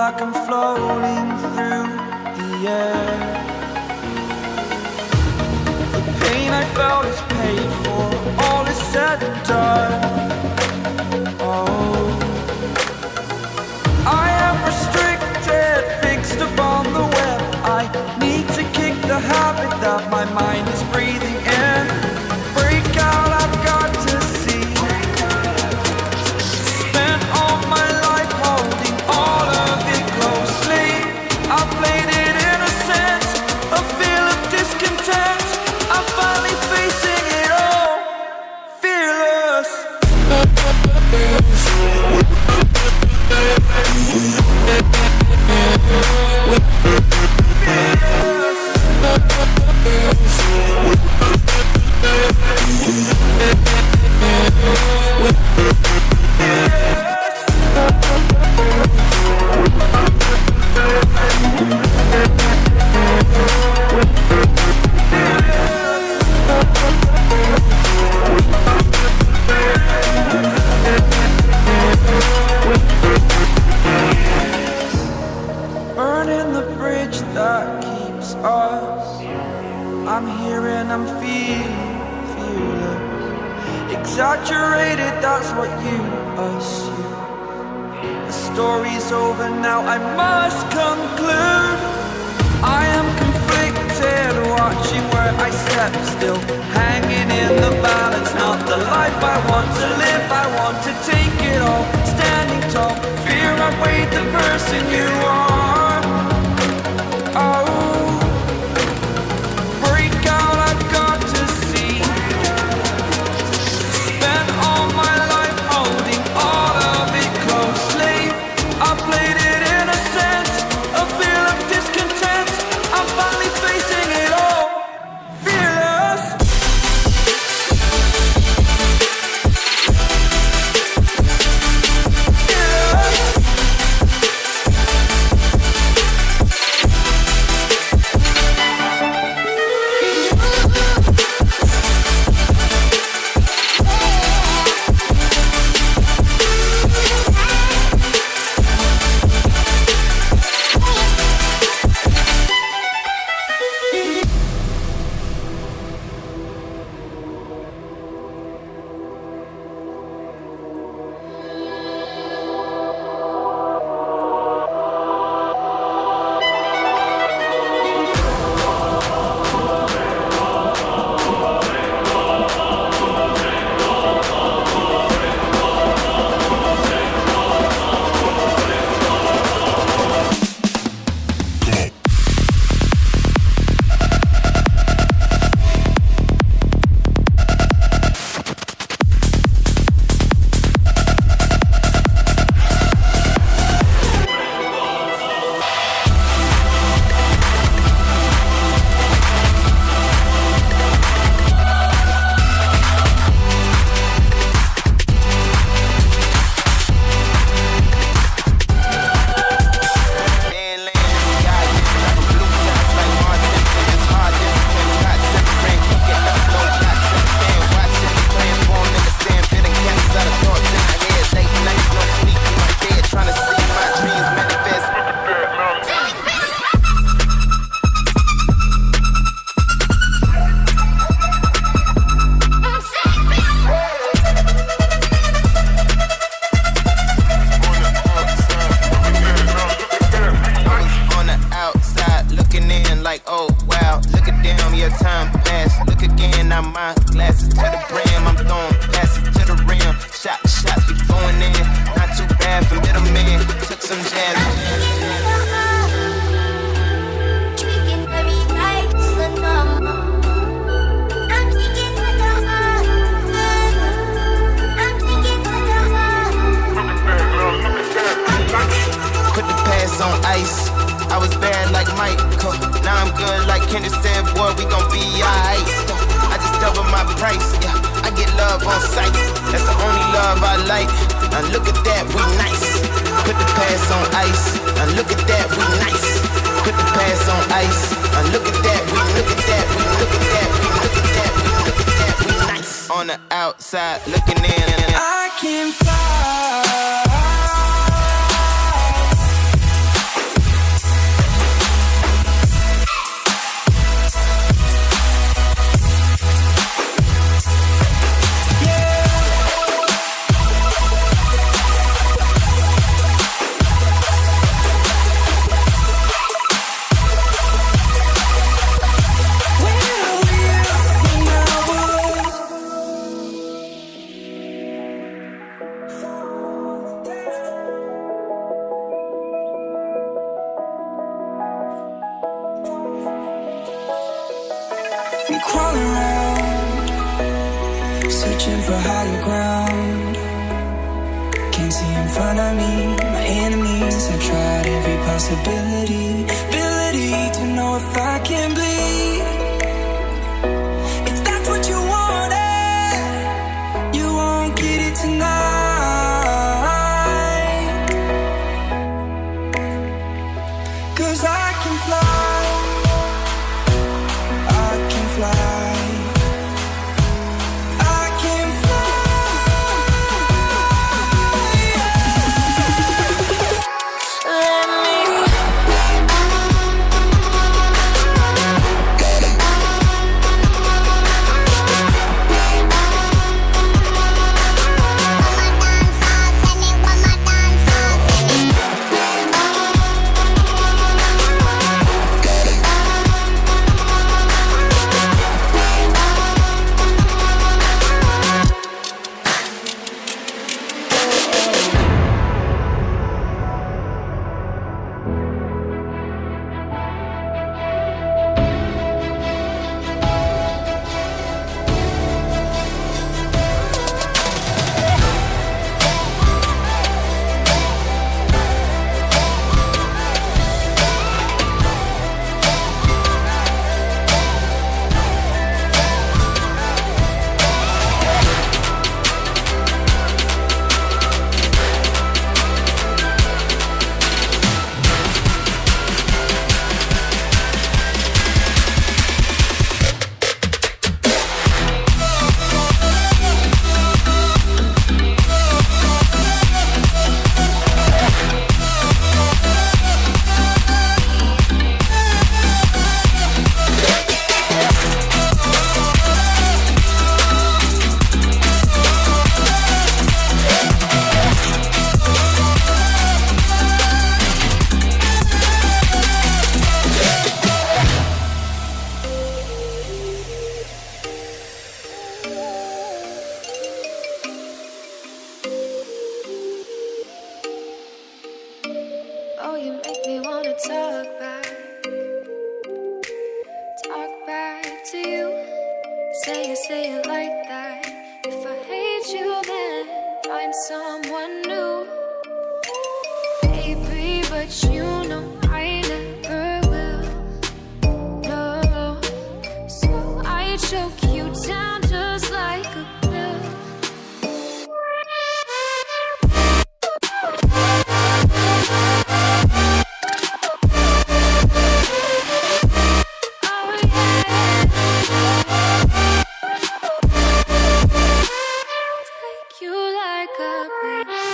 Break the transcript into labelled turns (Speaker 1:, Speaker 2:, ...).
Speaker 1: like I'm floating through the air. The pain I felt is paid for, all is said and done. Oh, I am restricted, fixed upon the web. I need to kick the habit that my mind is breathing in. Break out, I've got to see. Spent all my life holding all of it closely. I played it innocent, a feel of discontent. I'm finally facing it all, fearless. Burning the bridge that keeps us. I'm here and I'm feeling fearless. Exaggerated, that's what you assume. The story's over now, I must conclude. I am conflicted, watching where I step still, hanging in the balance. Not the life I want to live, I want to take it all. Standing tall, fear I weighed the person you are. Oh, break out, I've got to see. Spent all my life holding all of it closely. I played it innocent, a feel of discontent. I'm finally facing it all, fearless.
Speaker 2: On the outside looking in.
Speaker 1: I can fly. this ability to know if I can bleed. If that's what you wanted, you won't get it tonight. 'Cause I can fly, I can fly.
Speaker 3: Oh, you make me wanna talk back to you. Say it like that. If I hate you, then find someone new. Baby, but you know I never will. No, so I choke you down just like a pill. You like a bitch.